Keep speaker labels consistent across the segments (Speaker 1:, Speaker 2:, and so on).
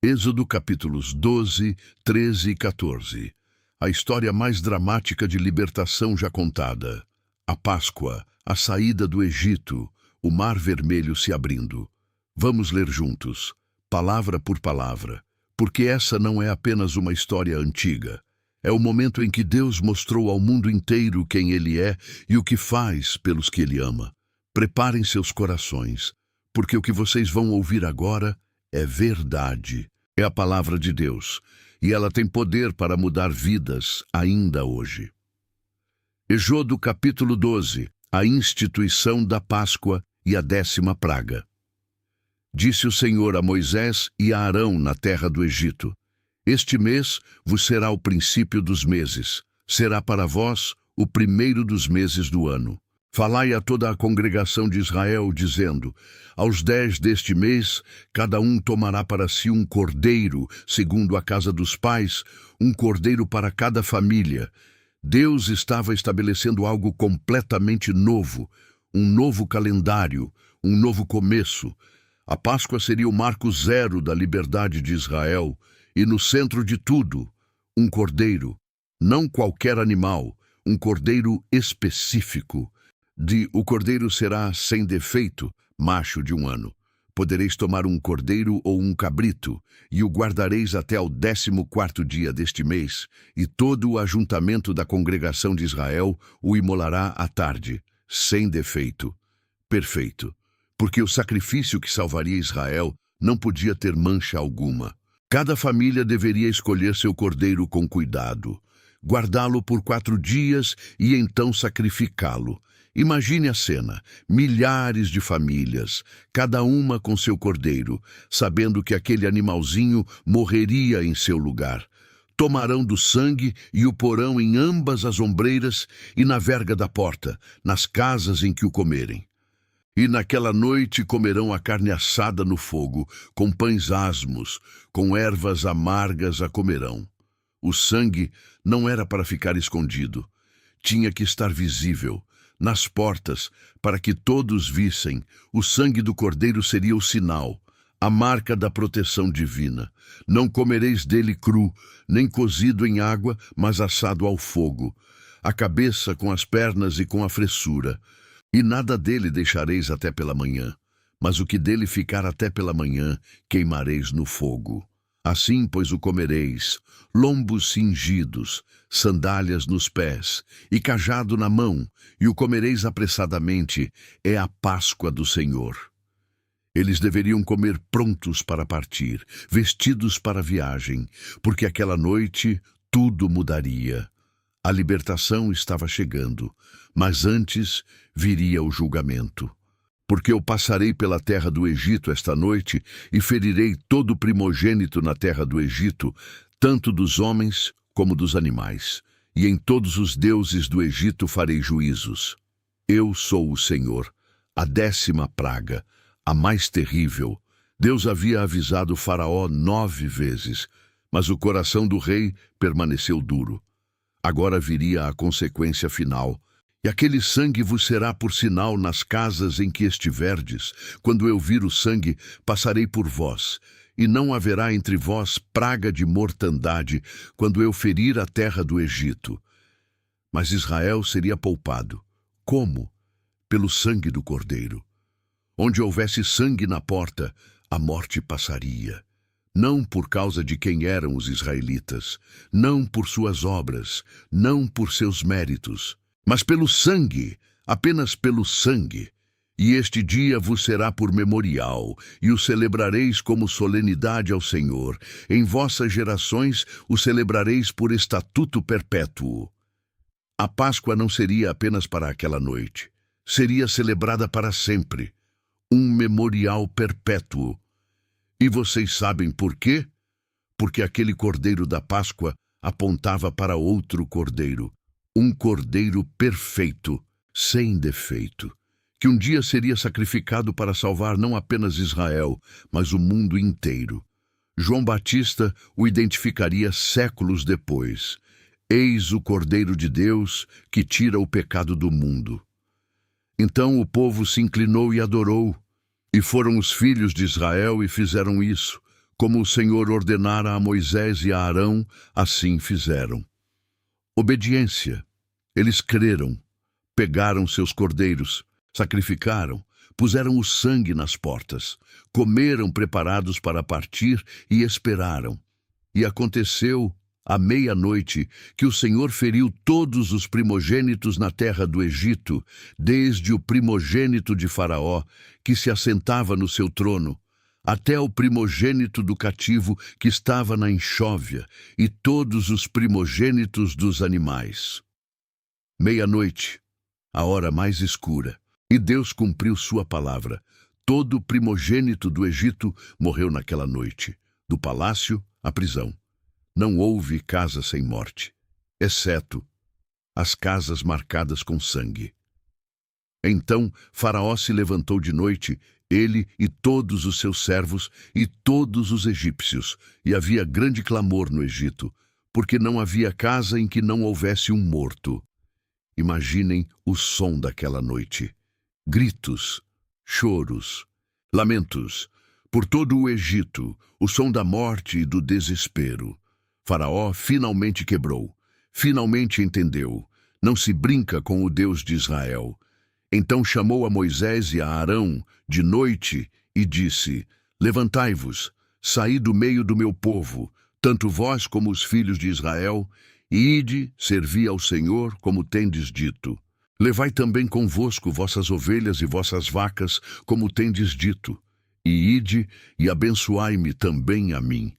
Speaker 1: Êxodo capítulos 12, 13 e 14. A história mais dramática de libertação já contada. A Páscoa, a saída do Egito, o Mar Vermelho se abrindo. Vamos ler juntos, palavra por palavra, porque essa não é apenas uma história antiga. É o momento em que Deus mostrou ao mundo inteiro quem Ele é e o que faz pelos que Ele ama. Preparem seus corações, porque o que vocês vão ouvir agora é verdade. É a palavra de Deus, e ela tem poder para mudar vidas ainda hoje. Êxodo capítulo 12, a instituição da Páscoa e a 10ª praga. Disse o Senhor a Moisés e a Arão na terra do Egito: Este mês vos será o princípio dos meses, será para vós o primeiro dos meses do ano. Falai a toda a congregação de Israel, dizendo: Aos 10 deste mês, cada um tomará para si um cordeiro, segundo a casa dos pais, um cordeiro para cada família. Deus estava estabelecendo algo completamente novo, um novo calendário, um novo começo. A Páscoa seria o marco zero da liberdade de Israel, e no centro de tudo, um cordeiro, não qualquer animal, um cordeiro específico. O cordeiro será sem defeito, macho de 1 ano. Podereis tomar um cordeiro ou um cabrito, e o guardareis até ao 14º dia deste mês, e todo o ajuntamento da congregação de Israel o imolará à tarde, sem defeito, perfeito, porque o sacrifício que salvaria Israel não podia ter mancha alguma. Cada família deveria escolher seu cordeiro com cuidado, guardá-lo por 4 dias e então sacrificá-lo. Imagine a cena, milhares de famílias, cada uma com seu cordeiro, sabendo que aquele animalzinho morreria em seu lugar. Tomarão do sangue e o porão em ambas as ombreiras e na verga da porta, nas casas em que o comerem. E naquela noite comerão a carne assada no fogo, com pães asmos, com ervas amargas a comerão. O sangue não era para ficar escondido, tinha que estar visível. Nas portas, para que todos vissem, o sangue do cordeiro seria o sinal, a marca da proteção divina. Não comereis dele cru, nem cozido em água, mas assado ao fogo, a cabeça com as pernas e com a fressura. E nada dele deixareis até pela manhã, mas o que dele ficar até pela manhã, queimareis no fogo. Assim, pois, o comereis, lombos cingidos, sandálias nos pés e cajado na mão, e o comereis apressadamente, é a Páscoa do Senhor. Eles deveriam comer prontos para partir, vestidos para a viagem, porque aquela noite tudo mudaria. A libertação estava chegando, mas antes viria o julgamento. Porque eu passarei pela terra do Egito esta noite e ferirei todo primogênito na terra do Egito, tanto dos homens como dos animais. E em todos os deuses do Egito farei juízos. Eu sou o Senhor, a 10ª praga, a mais terrível. Deus havia avisado Faraó 9 vezes, mas o coração do rei permaneceu duro. Agora viria a consequência final. E aquele sangue vos será por sinal nas casas em que estiverdes. Quando eu vir o sangue, passarei por vós, e não haverá entre vós praga de mortandade, quando eu ferir a terra do Egito. Mas Israel seria poupado. Como? Pelo sangue do cordeiro. Onde houvesse sangue na porta, a morte passaria. Não por causa de quem eram os israelitas, não por suas obras, não por seus méritos, mas pelo sangue, apenas pelo sangue. E este dia vos será por memorial, e o celebrareis como solenidade ao Senhor. Em vossas gerações o celebrareis por estatuto perpétuo. A Páscoa não seria apenas para aquela noite, seria celebrada para sempre, um memorial perpétuo. E vocês sabem por quê? Porque aquele cordeiro da Páscoa apontava para outro cordeiro, um cordeiro perfeito, sem defeito, que um dia seria sacrificado para salvar não apenas Israel, mas o mundo inteiro. João Batista o identificaria séculos depois. Eis o Cordeiro de Deus que tira o pecado do mundo. Então o povo se inclinou e adorou, e foram os filhos de Israel e fizeram isso, Como o Senhor ordenara a Moisés e a Arão, assim fizeram. Obediência. Eles creram, pegaram seus cordeiros, sacrificaram, puseram o sangue nas portas, comeram preparados para partir e esperaram. E aconteceu, à meia-noite, que o Senhor feriu todos os primogênitos na terra do Egito, desde o primogênito de Faraó, que se assentava no seu trono, até o primogênito do cativo que estava na enxóvia, e todos os primogênitos dos animais. Meia-noite, a hora mais escura, e Deus cumpriu sua palavra. Todo o primogênito do Egito morreu naquela noite, do palácio à prisão. Não houve casa sem morte, exceto as casas marcadas com sangue. Então Faraó se levantou de noite, ele e todos os seus servos e todos os egípcios, e havia grande clamor no Egito, porque não havia casa em que não houvesse um morto. Imaginem o som daquela noite. Gritos, choros, lamentos, por todo o Egito, o som da morte e do desespero. Faraó finalmente quebrou, finalmente entendeu. Não se brinca com o Deus de Israel. Então chamou a Moisés e a Arão de noite e disse: Levantai-vos, saí do meio do meu povo, tanto vós como os filhos de Israel, e ide, servi ao Senhor, como tendes dito. Levai também convosco vossas ovelhas e vossas vacas, como tendes dito, e ide e abençoai-me também a mim.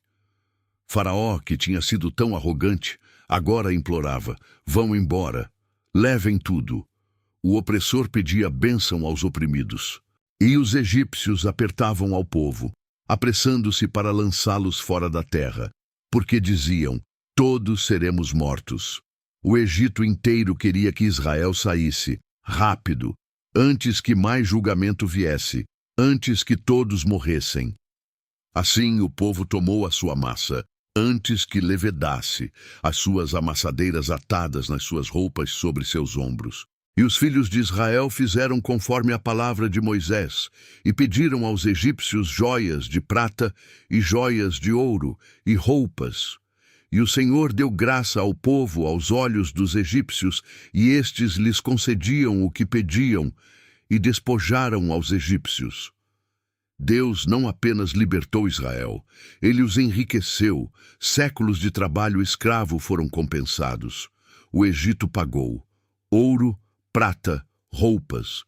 Speaker 1: Faraó, que tinha sido tão arrogante, agora implorava: vão embora, levem tudo. O opressor pedia bênção aos oprimidos, e os egípcios apertavam ao povo, apressando-se para lançá-los fora da terra, porque diziam: todos seremos mortos. O Egito inteiro queria que Israel saísse, rápido, antes que mais julgamento viesse, antes que todos morressem. Assim o povo tomou a sua massa, antes que levedasse, as suas amassadeiras atadas nas suas roupas sobre seus ombros. E os filhos de Israel fizeram conforme a palavra de Moisés, e pediram aos egípcios joias de prata e joias de ouro e roupas. E o Senhor deu graça ao povo aos olhos dos egípcios, e estes lhes concediam o que pediam, e despojaram aos egípcios. Deus não apenas libertou Israel, ele os enriqueceu. Séculos de trabalho escravo foram compensados. O Egito pagou ouro, prata, roupas.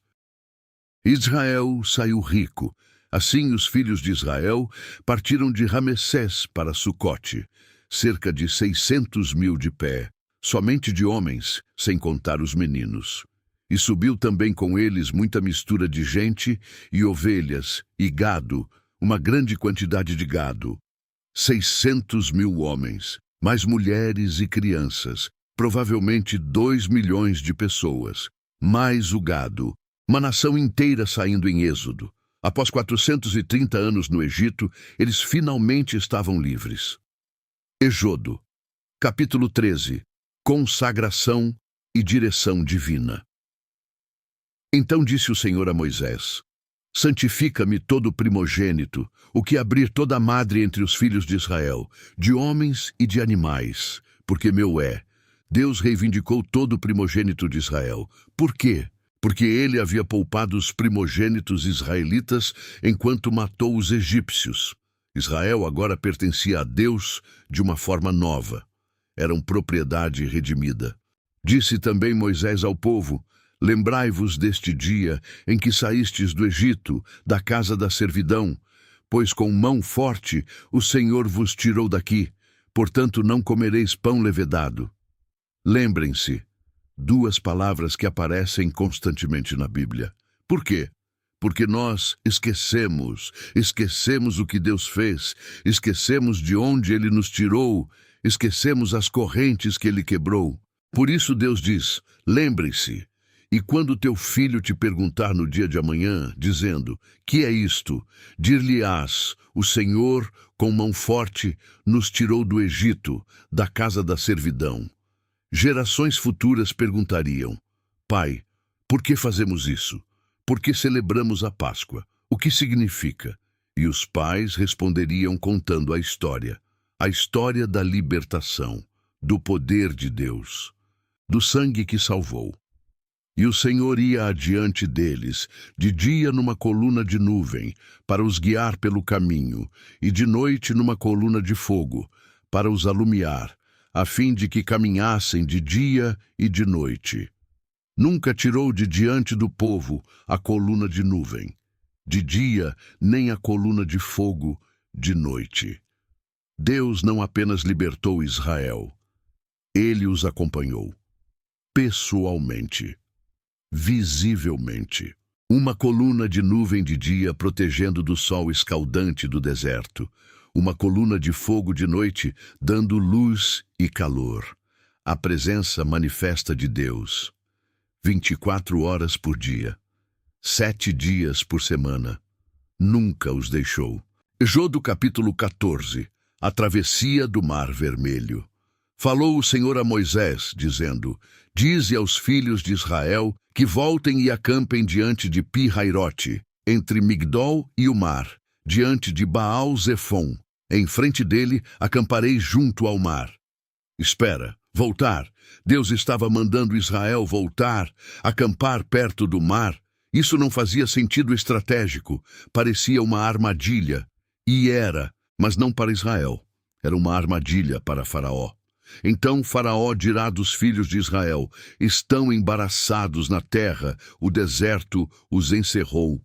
Speaker 1: Israel saiu rico. Assim os filhos de Israel partiram de Ramessés para Sucote, cerca de 600.000 de pé, somente de homens, sem contar os meninos. E subiu também com eles muita mistura de gente e ovelhas e gado, uma grande quantidade de gado. 600.000 homens, mais mulheres e crianças, provavelmente 2 milhões de pessoas, mais o gado, uma nação inteira saindo em êxodo. Após 430 anos no Egito, eles finalmente estavam livres. Êxodo, capítulo 13. Consagração e direção divina. Então disse o Senhor a Moisés: santifica-me todo primogênito, o que abrir toda madre entre os filhos de Israel, de homens e de animais, porque meu é. Deus reivindicou todo o primogênito de Israel. Por quê? Porque ele havia poupado os primogênitos israelitas enquanto matou os egípcios. Israel agora pertencia a Deus de uma forma nova. Eram propriedade redimida. Disse também Moisés ao povo: lembrai-vos deste dia em que saístes do Egito, da casa da servidão, pois com mão forte o Senhor vos tirou daqui, portanto não comereis pão levedado. Lembrem-se, 2 palavras que aparecem constantemente na Bíblia. Por quê? Porque nós esquecemos o que Deus fez, esquecemos de onde Ele nos tirou, esquecemos as correntes que Ele quebrou. Por isso Deus diz: lembre-se. E quando teu filho te perguntar no dia de amanhã, dizendo: que é isto? Dir-lhe-ás: o Senhor, com mão forte, nos tirou do Egito, da casa da servidão. Gerações futuras perguntariam: Pai, por que fazemos isso? Por que celebramos a Páscoa? O que significa? E os pais responderiam contando a história da libertação, do poder de Deus, do sangue que salvou. E o Senhor ia adiante deles, de dia numa coluna de nuvem, para os guiar pelo caminho, e de noite numa coluna de fogo, para os alumiar, a fim de que caminhassem de dia e de noite. Nunca tirou de diante do povo a coluna de nuvem, de dia nem a coluna de fogo de noite. Deus não apenas libertou Israel, ele os acompanhou, pessoalmente, visivelmente. Uma coluna de nuvem de dia protegendo do sol escaldante do deserto, uma coluna de fogo de noite dando luz e calor. A presença manifesta de Deus, 24 horas por dia, 7 dias por semana. Nunca os deixou. Êxodo capítulo 14. A travessia do Mar Vermelho. Falou o Senhor a Moisés, dizendo: Dize aos filhos de Israel que voltem e acampem diante de Pi-Hairote, entre Migdol e o mar, diante de Baal-Zefon. Em frente dele acamparei junto ao mar. Espera, voltar. Deus estava mandando Israel voltar, acampar perto do mar. Isso não fazia sentido estratégico, parecia uma armadilha. E era, mas não para Israel. Era uma armadilha para Faraó. Então Faraó dirá dos filhos de Israel: estão embaraçados na terra, o deserto os encerrou.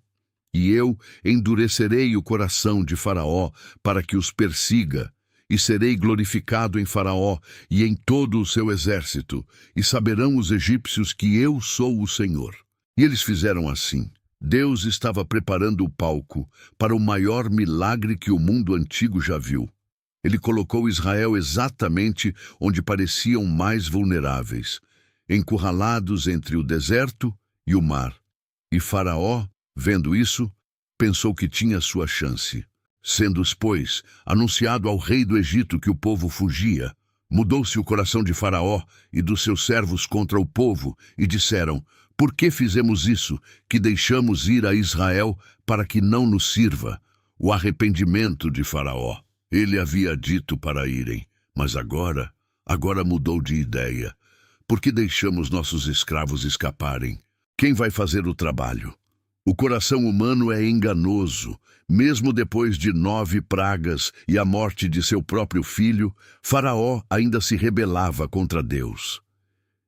Speaker 1: E eu endurecerei o coração de Faraó para que os persiga, e serei glorificado em Faraó e em todo o seu exército, e saberão os egípcios que eu sou o Senhor. E eles fizeram assim. Deus estava preparando o palco para o maior milagre que o mundo antigo já viu. Ele colocou Israel exatamente onde pareciam mais vulneráveis, encurralados entre o deserto e o mar. E Faraó, vendo isso, pensou que tinha sua chance. Sendo, pois, anunciado ao rei do Egito que o povo fugia, mudou-se o coração de Faraó e dos seus servos contra o povo, e disseram: por que fizemos isso, que deixamos ir a Israel para que não nos sirva? O arrependimento de Faraó. Ele havia dito para irem, mas agora mudou de ideia. Por que deixamos nossos escravos escaparem? Quem vai fazer o trabalho? O coração humano é enganoso. Mesmo depois de 9 pragas e a morte de seu próprio filho, Faraó ainda se rebelava contra Deus.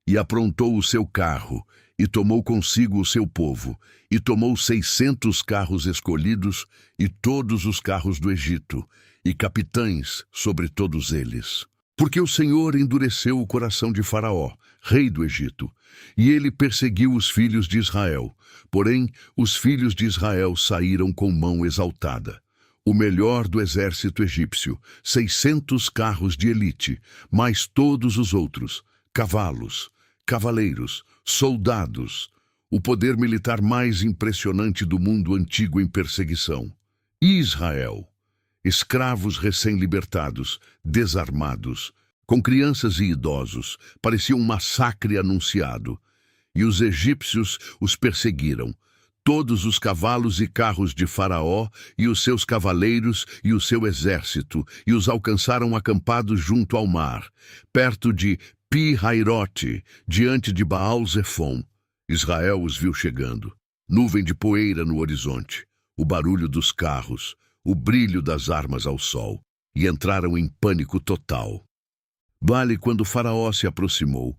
Speaker 1: E aprontou o seu carro, e tomou consigo o seu povo, e tomou 600 carros escolhidos, e todos os carros do Egito, e capitães sobre todos eles. Porque o Senhor endureceu o coração de Faraó, rei do Egito, e ele perseguiu os filhos de Israel. Porém, os filhos de Israel saíram com mão exaltada. O melhor do exército egípcio, 600 carros de elite, mais todos os outros, cavalos, cavaleiros, soldados, o poder militar mais impressionante do mundo antigo em perseguição. E Israel, escravos recém-libertados, desarmados, com crianças e idosos, parecia um massacre anunciado. E os egípcios os perseguiram, todos os cavalos e carros de Faraó, e os seus cavaleiros e o seu exército, e os alcançaram acampados junto ao mar, perto de Pi-Hairote, diante de Baal-Zefon. Israel os viu chegando, nuvem de poeira no horizonte, o barulho dos carros, o brilho das armas ao sol, e entraram em pânico total. Quando Faraó se aproximou,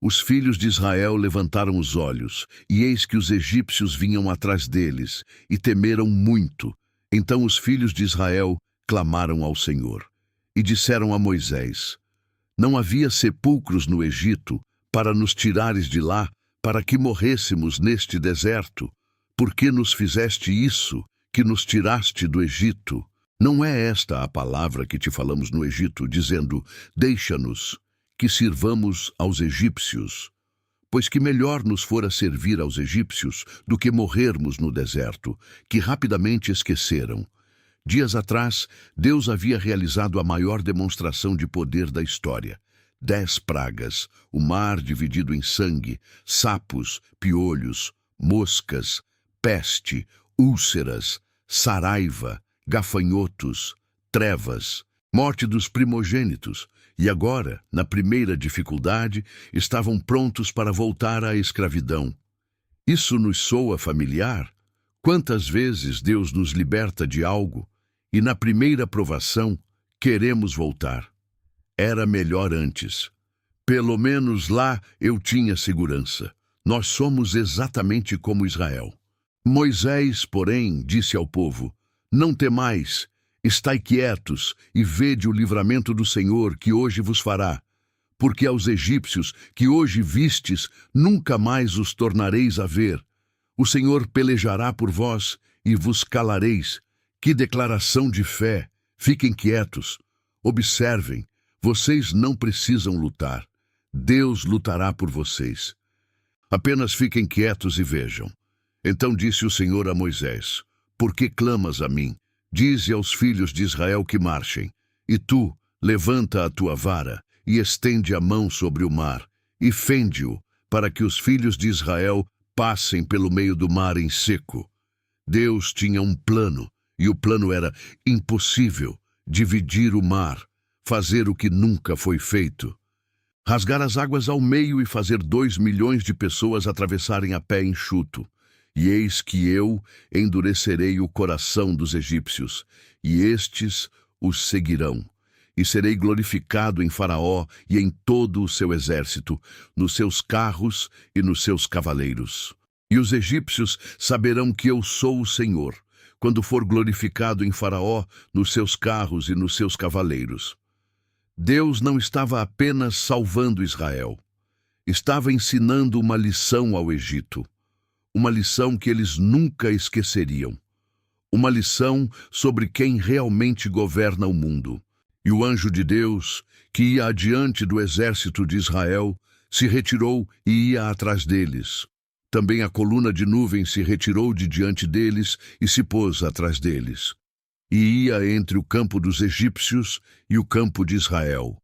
Speaker 1: os filhos de Israel levantaram os olhos, e eis que os egípcios vinham atrás deles, e temeram muito. Então os filhos de Israel clamaram ao Senhor, e disseram a Moisés: não havia sepulcros no Egito para nos tirares de lá, para que morrêssemos neste deserto? Por que nos fizeste isso, que nos tiraste do Egito? Não é esta a palavra que te falamos no Egito, dizendo: deixa-nos, que sirvamos aos egípcios? Pois que melhor nos fora servir aos egípcios do que morrermos no deserto, que rapidamente esqueceram. Dias atrás, Deus havia realizado a maior demonstração de poder da história. 10 pragas, o mar dividido em sangue, sapos, piolhos, moscas, peste, úlceras, saraiva, gafanhotos, trevas, morte dos primogênitos, e agora, na primeira dificuldade, estavam prontos para voltar à escravidão. Isso nos soa familiar? Quantas vezes Deus nos liberta de algo e, na primeira provação, queremos voltar? Era melhor antes. Pelo menos lá eu tinha segurança. Nós somos exatamente como Israel. Moisés, porém, disse ao povo: Não temais, estai quietos e vede o livramento do Senhor que hoje vos fará. Porque aos egípcios que hoje vistes, nunca mais os tornareis a ver. O Senhor pelejará por vós e vos calareis. Que declaração de fé! Fiquem quietos. Observem, vocês não precisam lutar. Deus lutará por vocês. Apenas fiquem quietos e vejam. Então disse o Senhor a Moisés: Por que clamas a mim? Dize aos filhos de Israel que marchem. E tu, levanta a tua vara e estende a mão sobre o mar, e fende-o, para que os filhos de Israel passem pelo meio do mar em seco. Deus tinha um plano, e o plano era impossível: dividir o mar, fazer o que nunca foi feito. Rasgar as águas ao meio e fazer 2 milhões de pessoas atravessarem a pé enxuto. E eis que eu endurecerei o coração dos egípcios, e estes os seguirão. E serei glorificado em Faraó e em todo o seu exército, nos seus carros e nos seus cavaleiros. E os egípcios saberão que eu sou o Senhor, quando for glorificado em Faraó, nos seus carros e nos seus cavaleiros. Deus não estava apenas salvando Israel. Estava ensinando uma lição ao Egito. Uma lição que eles nunca esqueceriam. Uma lição sobre quem realmente governa o mundo. E o anjo de Deus, que ia adiante do exército de Israel, se retirou e ia atrás deles. Também a coluna de nuvem se retirou de diante deles e se pôs atrás deles. E ia entre o campo dos egípcios e o campo de Israel.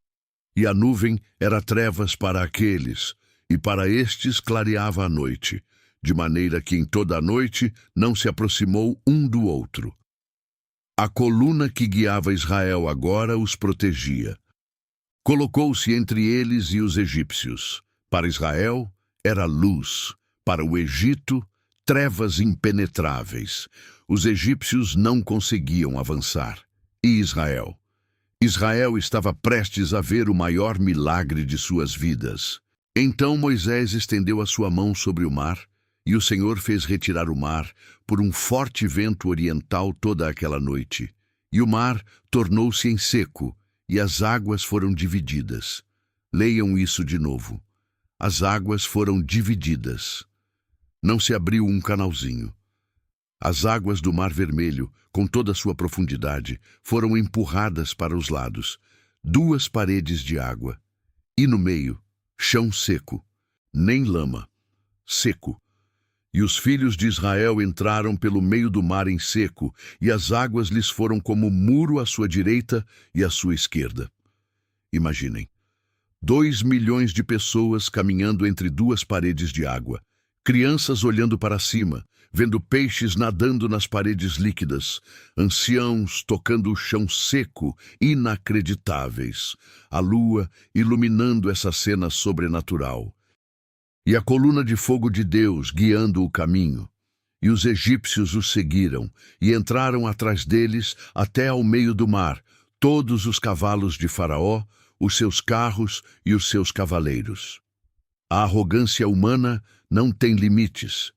Speaker 1: E a nuvem era trevas para aqueles, e para estes clareava a noite, de maneira que em toda a noite não se aproximou um do outro. A coluna que guiava Israel agora os protegia. Colocou-se entre eles e os egípcios. Para Israel era luz, para o Egito trevas impenetráveis. Os egípcios não conseguiam avançar. E Israel? Israel estava prestes a ver o maior milagre de suas vidas. Então Moisés estendeu a sua mão sobre o mar, e o Senhor fez retirar o mar por um forte vento oriental toda aquela noite. E o mar tornou-se em seco, e as águas foram divididas. Leiam isso de novo. As águas foram divididas. Não se abriu um canalzinho. As águas do Mar Vermelho, com toda a sua profundidade, foram empurradas para os lados. 2 paredes de água. E no meio, chão seco. Nem lama. Seco. E os filhos de Israel entraram pelo meio do mar em seco, e as águas lhes foram como muro à sua direita e à sua esquerda. Imaginem. 2 milhões de pessoas caminhando entre 2 paredes de água. Crianças olhando para cima, vendo peixes nadando nas paredes líquidas, anciãos tocando o chão seco, inacreditáveis, a lua iluminando essa cena sobrenatural. E a coluna de fogo de Deus guiando o caminho. E os egípcios os seguiram, e entraram atrás deles até ao meio do mar, todos os cavalos de Faraó, os seus carros e os seus cavaleiros. A arrogância humana não tem limites.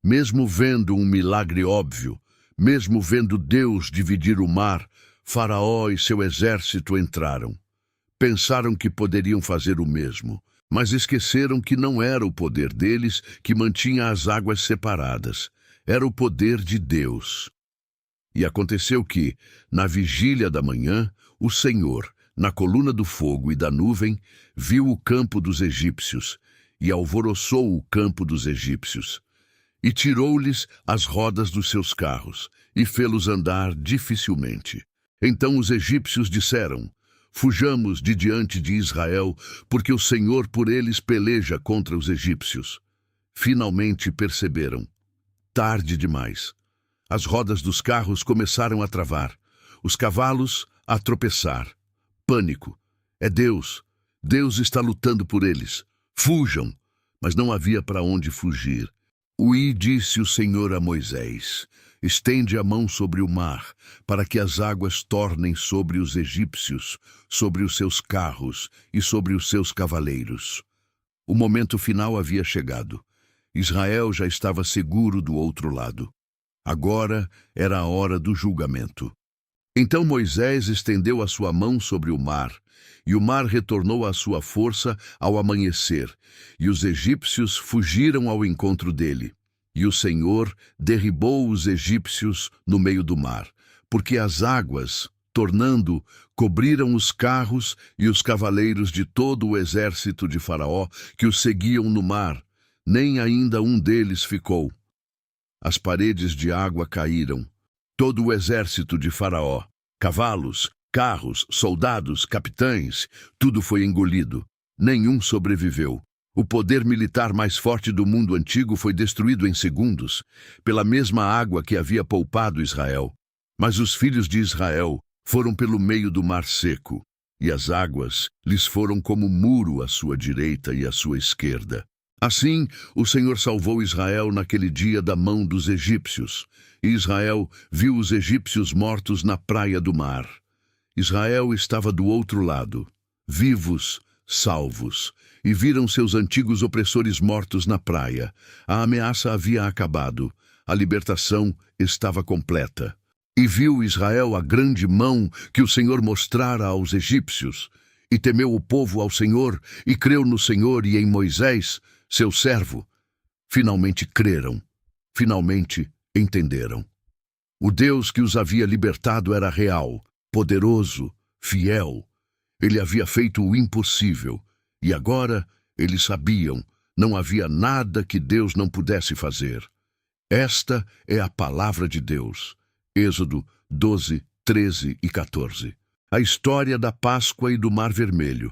Speaker 1: Mesmo vendo um milagre óbvio, mesmo vendo Deus dividir o mar, Faraó e seu exército entraram. Pensaram que poderiam fazer o mesmo, mas esqueceram que não era o poder deles que mantinha as águas separadas. Era o poder de Deus. E aconteceu que, na vigília da manhã, o Senhor, na coluna do fogo e da nuvem, viu o campo dos egípcios e alvoroçou o campo dos egípcios. E tirou-lhes as rodas dos seus carros, e fê-los andar dificilmente. Então os egípcios disseram: Fujamos de diante de Israel, porque o Senhor por eles peleja contra os egípcios. Finalmente perceberam. Tarde demais. As rodas dos carros começaram a travar, os cavalos a tropeçar. Pânico. É Deus. Deus está lutando por eles. Fujam! Mas não havia para onde fugir. Disse o Senhor a Moisés: estende a mão sobre o mar, para que as águas tornem sobre os egípcios, sobre os seus carros e sobre os seus cavaleiros. O momento final havia chegado. Israel já estava seguro do outro lado. Agora era a hora do julgamento. Então Moisés estendeu a sua mão sobre o mar, e o mar retornou à sua força ao amanhecer, e os egípcios fugiram ao encontro dele. E o Senhor derribou os egípcios no meio do mar, porque as águas, tornando, cobriram os carros e os cavaleiros de todo o exército de Faraó que os seguiam no mar. Nem ainda um deles ficou. As paredes de água caíram. Todo o exército de Faraó, cavalos, carros, soldados, capitães, tudo foi engolido. Nenhum sobreviveu. O poder militar mais forte do mundo antigo foi destruído em segundos, pela mesma água que havia poupado Israel. Mas os filhos de Israel foram pelo meio do mar seco, e as águas lhes foram como muro à sua direita e à sua esquerda. Assim, o Senhor salvou Israel naquele dia da mão dos egípcios, e Israel viu os egípcios mortos na praia do mar. Israel estava do outro lado, vivos, salvos, e viram seus antigos opressores mortos na praia. A ameaça havia acabado, a libertação estava completa. E viu Israel a grande mão que o Senhor mostrara aos egípcios, e temeu o povo ao Senhor, e creu no Senhor e em Moisés, seu servo. Finalmente creram, finalmente entenderam. O Deus que os havia libertado era real, poderoso, fiel. Ele havia feito o impossível, e agora eles sabiam, não havia nada que Deus não pudesse fazer. Esta é a palavra de Deus. Êxodo 12, 13 e 14. A história da Páscoa e do Mar Vermelho.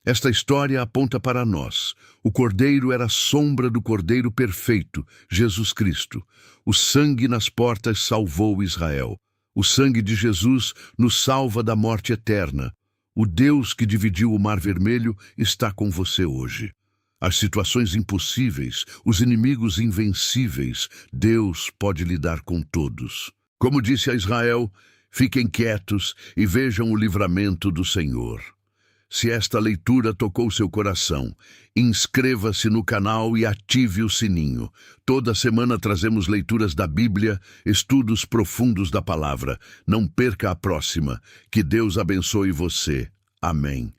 Speaker 1: Esta história aponta para nós. O Cordeiro era a sombra do Cordeiro perfeito, Jesus Cristo. O sangue nas portas salvou Israel. O sangue de Jesus nos salva da morte eterna. O Deus que dividiu o Mar Vermelho está com você hoje. As situações impossíveis, os inimigos invencíveis, Deus pode lidar com todos. Como disse a Israel, fiquem quietos e vejam o livramento do Senhor. Se esta leitura tocou seu coração, inscreva-se no canal e ative o sininho. Toda semana trazemos leituras da Bíblia, estudos profundos da palavra. Não perca a próxima. Que Deus abençoe você. Amém.